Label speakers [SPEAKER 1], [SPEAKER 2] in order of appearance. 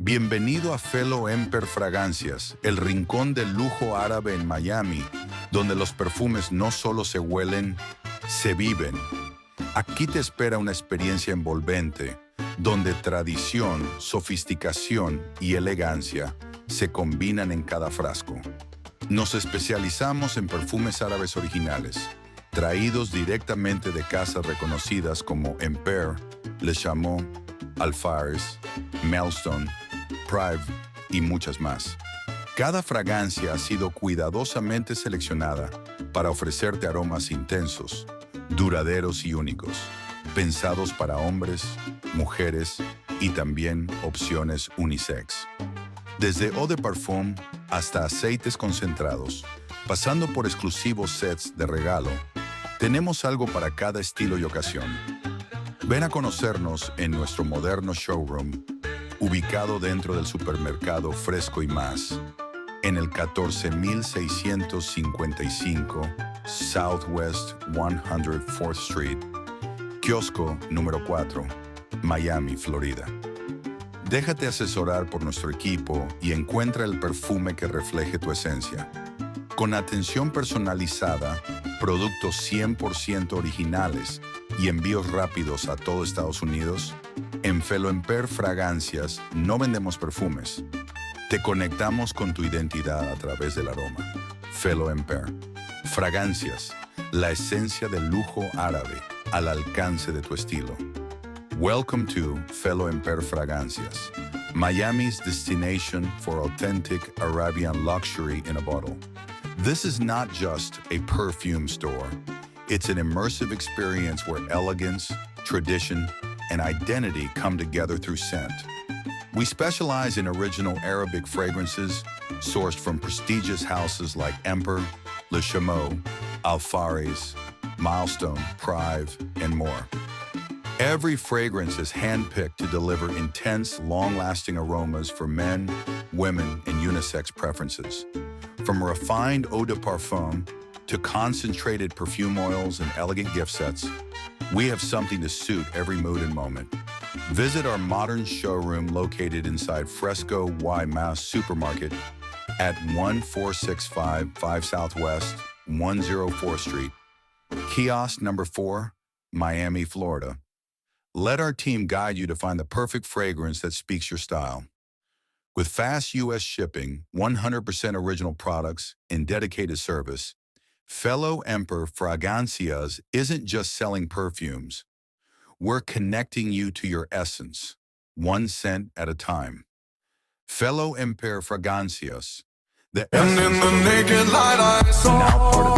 [SPEAKER 1] Bienvenido a Fellow Emper Fragancias, el rincón del lujo árabe en Miami, donde los perfumes no solo se huelen, se viven. Aquí te espera una experiencia envolvente, donde tradición, sofisticación y elegancia se combinan en cada frasco. Nos especializamos en perfumes árabes originales, traídos directamente de casas reconocidas como Emper, Le Chameau, Alfares, Milestone, Prive y muchas más. Cada fragancia ha sido cuidadosamente seleccionada para ofrecerte aromas intensos, duraderos y únicos, pensados para hombres, mujeres y también opciones unisex. Desde eau de parfum hasta aceites concentrados, pasando por exclusivos sets de regalo, tenemos algo para cada estilo y ocasión. Ven a conocernos en nuestro moderno showroom, ubicado dentro del supermercado Fresco y Más, en el 14655 Southwest 104th Street, kiosco número 4, Miami, Florida. Déjate asesorar por nuestro equipo y encuentra el perfume que refleje tu esencia. Con atención personalizada, productos 100% originales y envíos rápidos a todo Estados Unidos, en Fellow Emper Fragancias no vendemos perfumes. Te conectamos con tu identidad a través del aroma. Fellow Emper. Fragancias, la esencia del lujo árabe al alcance de tu estilo. Welcome to Fellow Emper Fragancias, Miami's destination for authentic Arabian luxury in a bottle. This is not just a perfume store. It's an immersive experience where elegance, tradition, and identity come together through scent. We specialize in original Arabic fragrances sourced from prestigious houses like Emper, Le Chameau, Alfares, Milestone, Prive, and more. Every fragrance is handpicked to deliver intense, long-lasting aromas for men, women, and unisex preferences. From refined eau de parfum to concentrated perfume oils and elegant gift sets, we have something to suit every mood and moment. Visit our modern showroom located inside Fresco Y Más Supermarket at 1465 5 Southwest 104th Street, kiosk number 4, Miami, Florida. Let our team guide you to find the perfect fragrance that speaks your style. With fast U.S. shipping, 100% original products, and dedicated service, Fellow Emper Fragancias isn't just selling perfumes. We're connecting you to your essence, one scent at a time. Fellow Emper Fragancias, the essence of the now part of